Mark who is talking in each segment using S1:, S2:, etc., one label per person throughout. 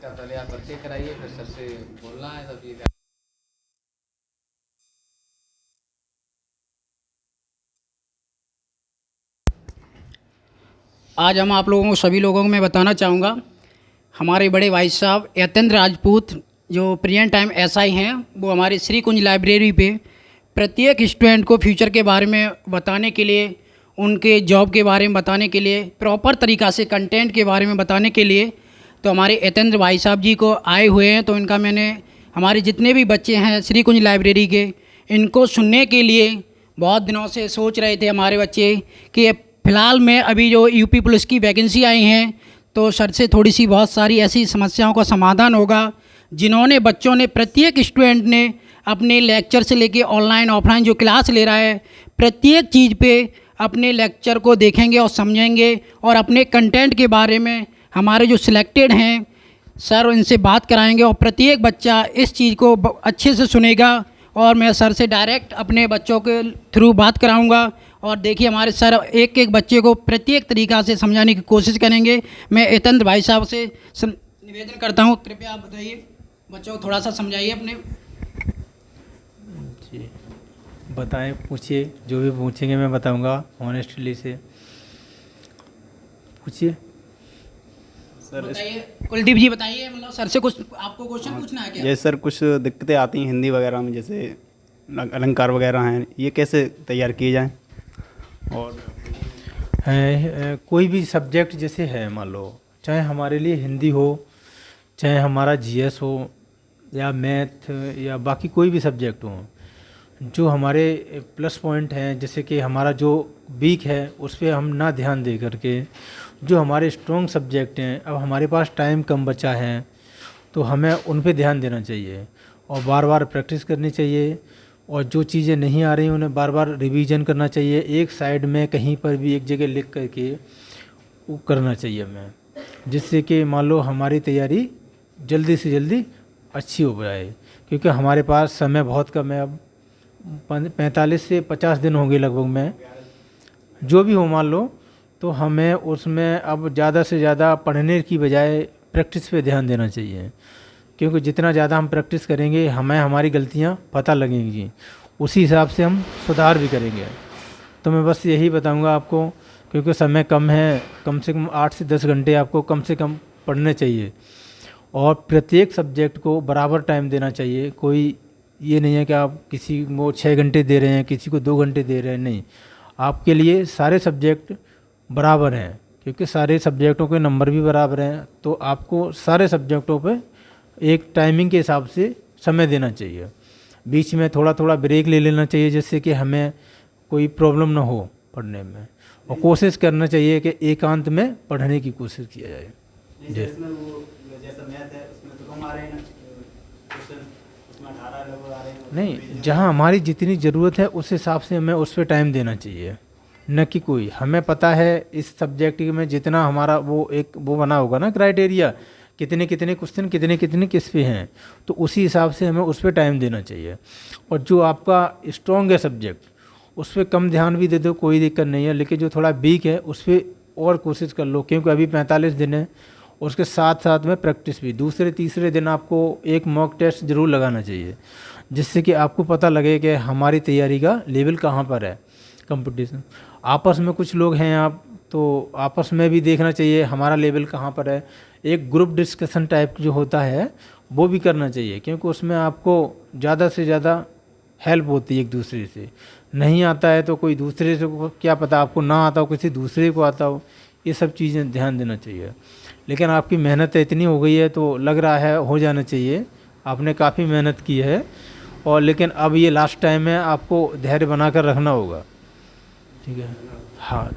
S1: इसका पहले आप परिचय कराइए, फिर सर से बोलना है सब चीज़।
S2: आज हम आप लोगों को सभी लोगों को मैं बताना चाहूँगा, हमारे बड़े भाई साहब यतेंद्र राजपूत जो प्रेजेंट टाइम एसआई हैं, वो हमारे श्री कुंज लाइब्रेरी पे प्रत्येक स्टूडेंट को फ्यूचर के बारे में बताने के लिए, उनके जॉब के बारे में बताने के लिए, प्रॉपर तरीक़ा से कंटेंट के बारे में बताने के लिए तो हमारे यतेंद्र भाई साहब जी को आए हुए हैं। तो इनका मैंने, हमारे जितने भी बच्चे हैं श्री कुंज लाइब्रेरी के, इनको सुनने के लिए बहुत दिनों से सोच रहे थे हमारे बच्चे कि फ़िलहाल में अभी जो यूपी पुलिस की वैकेंसी आई हैं, तो सर से थोड़ी सी बहुत सारी ऐसी समस्याओं का समाधान होगा, जिन्होंने बच्चों ने, प्रत्येक स्टूडेंट ने अपने लेक्चर से लेके ऑनलाइन ऑफलाइन जो क्लास ले रहा है, प्रत्येक चीज़ पे अपने लेक्चर को देखेंगे और समझेंगे और अपने कंटेंट के बारे में हमारे जो सिलेक्टेड हैं सर, इनसे बात कराएंगे और प्रत्येक बच्चा इस चीज़ को अच्छे से सुनेगा और मैं सर से डायरेक्ट अपने बच्चों के थ्रू बात कराऊंगा। और देखिए हमारे सर एक एक बच्चे को प्रत्येक तरीक़ा से समझाने की कोशिश करेंगे। मैं यतेंद्र भाई साहब से निवेदन करता हूं, कृपया आप बताइए, बच्चों को थोड़ा सा समझाइए अपने।
S3: जी बताएं, पूछिए, जो भी पूछेंगे मैं बताऊंगा ऑनेस्टली से। पूछिए
S4: सर।
S2: बताइए कुलदीप जी, बताइए, मतलब सर से कुछ आपको क्वेश्चन पूछना है क्या?
S4: ये सर कुछ दिक्कतें आती हैं हिंदी वगैरह में, जैसे अलंकार वगैरह हैं, ये कैसे तैयार किए जाएं? और
S3: कोई भी सब्जेक्ट जैसे है, मान लो चाहे हमारे लिए हिंदी हो, चाहे हमारा जीएस हो या मैथ या बाकी कोई भी सब्जेक्ट हो, जो हमारे प्लस पॉइंट हैं, जैसे कि हमारा जो वीक है उस पर हम ना ध्यान दे करके जो हमारे स्ट्रॉन्ग सब्जेक्ट हैं, अब हमारे पास टाइम कम बचा है तो हमें उन पे ध्यान देना चाहिए और बार बार प्रैक्टिस करनी चाहिए और जो चीज़ें नहीं आ रही उन्हें बार बार रिवीजन करना चाहिए। एक साइड में कहीं पर भी एक जगह लिख करके वो करना चाहिए हमें, जिससे कि मान लो हमारी तैयारी जल्दी से जल्दी अच्छी हो जाए, क्योंकि हमारे पास समय बहुत कम है। अब 45 से 50 दिन होंगे लगभग में, जो भी हो मान लो, तो हमें उसमें अब ज़्यादा से ज़्यादा पढ़ने की बजाय प्रैक्टिस पे ध्यान देना चाहिए, क्योंकि जितना ज़्यादा हम प्रैक्टिस करेंगे हमें हमारी गलतियाँ पता लगेंगी, उसी हिसाब से हम सुधार भी करेंगे। तो मैं बस यही बताऊंगा आपको, क्योंकि समय कम है, कम से कम 8 से 10 घंटे आपको कम से कम पढ़ने चाहिए और प्रत्येक सब्जेक्ट को बराबर टाइम देना चाहिए। कोई ये नहीं है कि आप किसी को 6 घंटे दे रहे हैं, किसी को 2 घंटे दे रहे हैं, नहीं, आपके लिए सारे सब्जेक्ट बराबर हैं, क्योंकि सारे सब्जेक्टों के नंबर भी बराबर हैं। तो आपको सारे सब्जेक्टों पे एक टाइमिंग के हिसाब से समय देना चाहिए, बीच में थोड़ा थोड़ा ब्रेक ले लेना चाहिए, जिससे कि हमें कोई प्रॉब्लम ना हो पढ़ने में, और कोशिश करना चाहिए कि एकांत में पढ़ने की कोशिश किया जाए।
S4: इसमें वो जैसा मैथ है उसमें तो कम आ रहे हैं क्वेश्चन, उसमें 18 लगभग आ रहे हैं।
S3: नहीं, जहाँ हमारी जितनी ज़रूरत है उस हिसाब से हमें उस पर टाइम देना चाहिए, न कि कोई, हमें पता है इस सब्जेक्ट में जितना हमारा वो एक वो बना होगा ना क्राइटेरिया, कितने कितने क्वेश्चन कितने कितने किस पे हैं, तो उसी हिसाब से हमें उस पर टाइम देना चाहिए। और जो आपका स्ट्रॉन्ग है सब्जेक्ट उस पर कम ध्यान भी दे दो, कोई दिक्कत नहीं है, लेकिन जो थोड़ा वीक है उस पर और कोशिश कर लो, क्योंकि अभी 45 दिन है, उसके साथ साथ में प्रैक्टिस भी। दूसरे तीसरे दिन आपको एक मॉक टेस्ट ज़रूर लगाना चाहिए, जिससे कि आपको पता लगे कि हमारी तैयारी का लेवल कहाँ पर है। कंपटीशन आपस में कुछ लोग हैं आप, तो आपस में भी देखना चाहिए हमारा लेवल कहाँ पर है। एक ग्रुप डिस्कशन टाइप जो होता है वो भी करना चाहिए, क्योंकि उसमें आपको ज़्यादा से ज़्यादा हेल्प होती है एक दूसरे से। नहीं आता है तो कोई दूसरे से, क्या पता आपको ना आता हो किसी दूसरे को आता हो, ये सब चीज़ें ध्यान देना चाहिए। लेकिन आपकी मेहनत इतनी हो गई है तो लग रहा है हो जाना चाहिए, आपने काफ़ी मेहनत की है, और लेकिन अब ये लास्ट टाइम है, आपको धैर्य बना कर रखना होगा, ठीक है। हाँ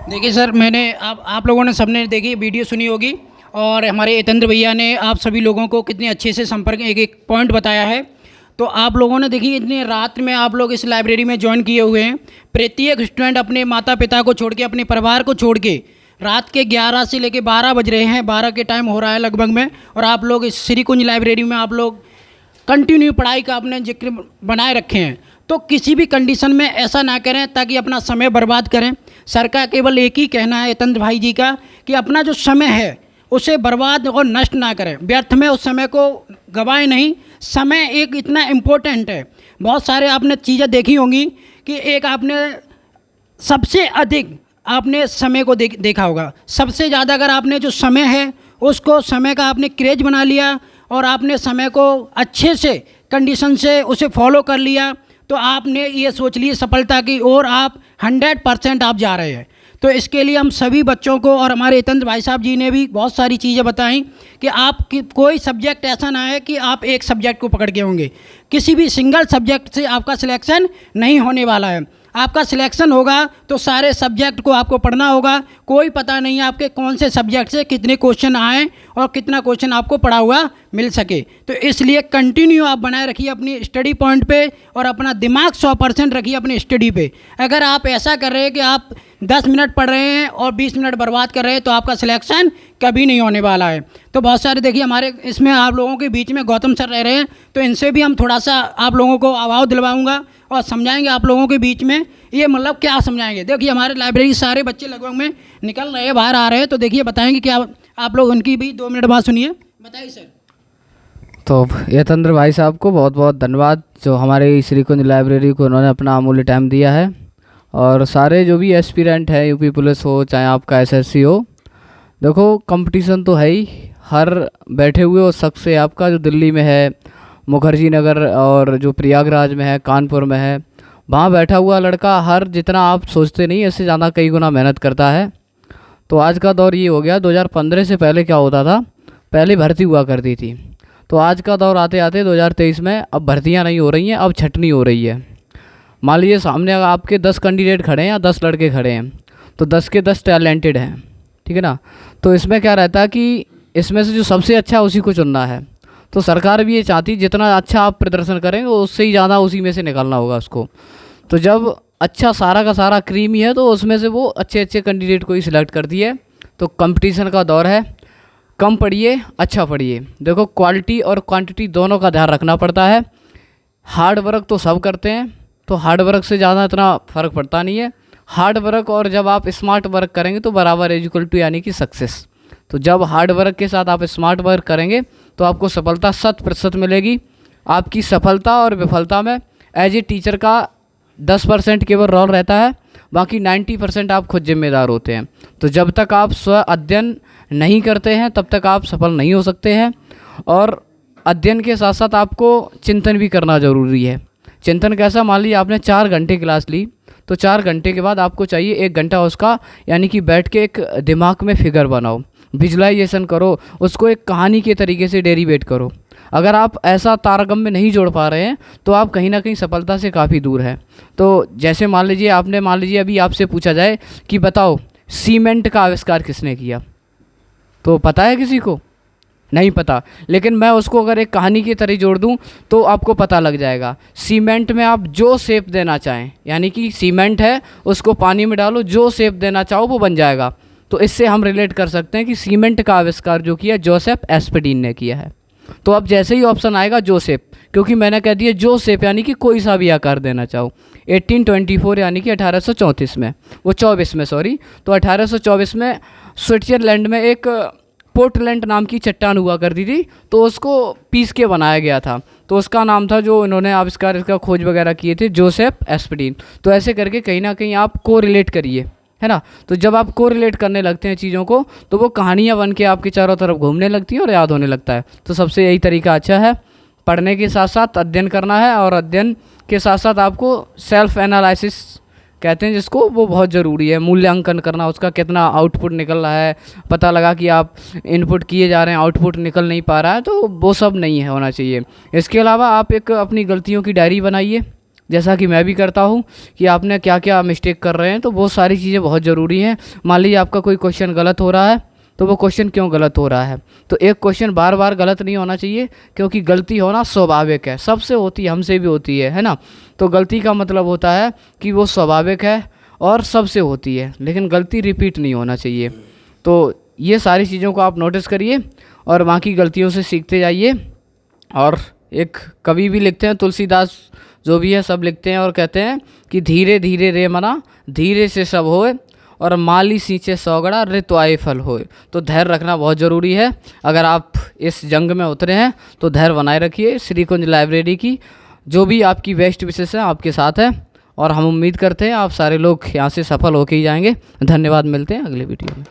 S2: देखिए सर, मैंने आप लोगों ने सबने देखी वीडियो सुनी होगी, और हमारे यतेंद्र भैया ने आप सभी लोगों को कितने अच्छे से संपर्क एक एक पॉइंट बताया है। तो आप लोगों ने देखिए इतनी रात में आप लोग इस लाइब्रेरी में ज्वाइन किए हुए हैं। प्रत्येक स्टूडेंट अपने माता पिता को छोड़ के, अपने परिवार को छोड़ के, रात के 11 से लेके 12 बज रहे हैं, 12 के टाइम हो रहा है लगभग में, और आप लोग इस श्री कुंज लाइब्रेरी में आप लोग कंटिन्यू पढ़ाई का अपने जिक्र बनाए रखे हैं। तो किसी भी कंडीशन में ऐसा ना करें ताकि अपना समय बर्बाद करें। सर का केवल एक ही कहना है यतेंद्र भाई जी का, कि अपना जो समय है उसे बर्बाद और नष्ट ना करें, व्यर्थ में उस समय को गवाएं नहीं। समय एक इतना इम्पोर्टेंट है। बहुत सारे आपने चीज़ें देखी होंगी कि एक आपने सबसे अधिक आपने समय को देखा होगा। सबसे ज़्यादा अगर आपने जो समय है उसको समय का आपने क्रेज बना लिया और आपने समय को अच्छे से कंडीशन से उसे फॉलो कर लिया, तो आपने ये सोच ली सफलता की ओर आप 100% आप जा रहे हैं। तो इसके लिए हम सभी बच्चों को, और हमारे हितेंद्र भाई साहब जी ने भी बहुत सारी चीज़ें बताई कि आप कोई सब्जेक्ट ऐसा ना है कि आप एक सब्जेक्ट को पकड़ के होंगे। किसी भी सिंगल सब्जेक्ट से आपका सिलेक्शन नहीं होने वाला है। आपका सिलेक्शन होगा तो सारे सब्जेक्ट को आपको पढ़ना होगा। कोई पता नहीं है आपके कौन से सब्जेक्ट से कितने क्वेश्चन आए और कितना क्वेश्चन आपको पढ़ा हुआ मिल सके। तो इसलिए कंटिन्यू आप बनाए रखिए अपनी स्टडी पॉइंट पे और अपना दिमाग 100% रखिए अपनी स्टडी पे। अगर आप ऐसा कर रहे हैं कि आप 10 मिनट पढ़ रहे हैं और 20 मिनट बर्बाद कर रहे हैं तो आपका सिलेक्शन कभी नहीं होने वाला है। तो बहुत सारे देखिए हमारे इसमें आप लोगों के बीच में गौतम सर रह रहे हैं, तो इनसे भी हम थोड़ा सा आप लोगों को आवाज़ दिलवाऊंगा और समझाएंगे आप लोगों के बीच में। ये मतलब क्या समझाएंगे, देखिए हमारे लाइब्रेरी सारे बच्चे लगभग में निकल रहे हैं, बाहर आ रहे हैं, तो देखिए बताएंगे क्या आप लोग। उनकी भी 2 मिनट बाद सुनिए, बताइए सर।
S5: तो यतेंद्र भाई साहब को बहुत बहुत धन्यवाद जो हमारे श्री कुंज लाइब्रेरी को उन्होंने अपना अमूल्य टाइम दिया है। और सारे जो भी एस्पिरेंट है, यूपी पुलिस हो चाहे आपका एसएससी हो, देखो कंपटीशन तो है ही। हर बैठे हुए उस शख्स से आपका जो दिल्ली में है, मुखर्जी नगर और जो प्रयागराज में है, कानपुर में है, वहाँ बैठा हुआ लड़का हर जितना आप सोचते नहीं इससे ज़्यादा कई गुना मेहनत करता है। तो आज का दौर ये हो गया। 2015 से पहले क्या होता था, पहले भर्ती हुआ करती थी। तो आज का दौर आते आते 2023 में अब भर्तियां नहीं हो रही हैं, अब छटनी हो रही है। मान लीजिए सामने अगर आपके 10 कैंडिडेट खड़े हैं या 10 लड़के खड़े हैं, तो 10 के 10 टैलेंटेड हैं, ठीक है ना। तो इसमें क्या रहता है कि इसमें से जो सबसे अच्छा उसी को चुनना है। तो सरकार भी ये चाहती जितना अच्छा आप प्रदर्शन करेंगे उससे ही ज़्यादा उसी में से निकालना होगा उसको। तो जब अच्छा सारा का सारा क्रीम ही है तो उसमें से वो अच्छे अच्छे कैंडिडेट को ही सिलेक्ट करती है। तो कंपटीशन का दौर है, कम पढ़िए अच्छा पढ़िए। देखो क्वालिटी और क्वांटिटी दोनों का ध्यान रखना पड़ता है। हार्ड वर्क तो सब करते हैं, तो हार्ड वर्क से ज़्यादा इतना फ़र्क पड़ता नहीं है। हार्ड वर्क और जब आप स्मार्ट वर्क करेंगे तो बराबर इक्वल टू यानी कि सक्सेस। तो जब हार्ड वर्क के साथ आप स्मार्ट वर्क करेंगे तो आपको सफलता 100% मिलेगी। आपकी सफलता और विफलता में एज ए टीचर का 10% केवल रोल रहता है, बाकी 90% आप खुद जिम्मेदार होते हैं। तो जब तक आप स्व अध्ययन नहीं करते हैं तब तक आप सफल नहीं हो सकते हैं। और अध्ययन के साथ साथ आपको चिंतन भी करना ज़रूरी है। चिंतन कैसा, मान लीजिए आपने 4 घंटे क्लास ली, तो 4 घंटे के बाद आपको चाहिए 1 घंटा उसका यानी कि बैठ के एक दिमाग में फिगर बनाओ, विजुलाइजेशन करो, उसको एक कहानी के तरीके से डेरिवेट करो। अगर आप ऐसा तारतम्य में नहीं जोड़ पा रहे हैं तो आप कहीं ना कहीं सफलता से काफ़ी दूर हैं। तो जैसे मान लीजिए अभी आपसे पूछा जाए कि बताओ सीमेंट का आविष्कार किसने किया, तो पता है किसी को? नहीं पता। लेकिन मैं उसको अगर एक कहानी की तरह जोड़ दूं तो आपको पता लग जाएगा। सीमेंट में आप जो शेप देना चाहें, यानी कि सीमेंट है उसको पानी में डालो, जो शेप देना चाहो वो बन जाएगा। तो इससे हम रिलेट कर सकते हैं कि सीमेंट का आविष्कार जो किया जोसेफ एस्पेडिन ने किया है। तो अब जैसे ही ऑप्शन आएगा जोसेफ, क्योंकि मैंने कह दिया जोसेफ यानी कि कोई सा भी आकार देना चाहो। 1824 यानी कि 1834 में, वो 24 में सॉरी, तो 1824 में स्विट्ज़रलैंड में एक पोर्टलैंड नाम की चट्टान हुआ करती थी, तो उसको पीस के बनाया गया था। तो उसका नाम था, जो इन्होंने आविष्कार इसका खोज वगैरह किए थे, जोसेफ एस्पेडिन। तो ऐसे करके कहीं ना कहीं आप को रिलेट करिए, है ना। तो जब आप को रिलेट करने लगते हैं चीज़ों को तो वो कहानियाँ बन के आपके चारों तरफ घूमने लगती हैं और याद होने लगता है। तो सबसे यही तरीका अच्छा है, पढ़ने के साथ साथ अध्ययन करना है, और अध्ययन के साथ साथ आपको सेल्फ एनालिसिस कहते हैं जिसको, वो बहुत ज़रूरी है। मूल्यांकन करना, उसका कितना आउटपुट निकल रहा है, पता लगा कि आप इनपुट किए जा रहे हैं आउटपुट निकल नहीं पा रहा है, तो वो सब नहीं है होना चाहिए। इसके अलावा आप एक अपनी गलतियों की डायरी बनाइए, जैसा कि मैं भी करता हूँ, कि आपने क्या क्या मिस्टेक कर रहे हैं। तो वो सारी चीज़ें बहुत ज़रूरी हैं। मान लीजिए आपका कोई क्वेश्चन गलत हो रहा है, तो वो क्वेश्चन क्यों गलत हो रहा है। तो एक क्वेश्चन बार बार गलत नहीं होना चाहिए, क्योंकि गलती होना स्वाभाविक है, सबसे होती है, हमसे भी होती है ना। तो गलती का मतलब होता है कि वो स्वाभाविक है और सबसे होती है, लेकिन गलती रिपीट नहीं होना चाहिए। तो ये सारी चीज़ों को आप नोटिस करिए और बाकी गलतियों से सीखते जाइए। और एक कवि भी लिखते हैं, तुलसीदास जो भी है सब लिखते हैं और कहते हैं कि धीरे धीरे रे मना धीरे से सब होए, और माली सींचे सौगड़ा रितुआए फल होए। तो धैर्य रखना बहुत ज़रूरी है। अगर आप इस जंग में उतरे हैं तो धैर्य बनाए रखिए। श्री कुंज लाइब्रेरी की जो भी आपकी बेस्ट विशेष है आपके साथ है, और हम उम्मीद करते हैं आप सारे लोग यहाँ से सफल होके ही जाएंगे। धन्यवाद, मिलते हैं अगले वीडियो में।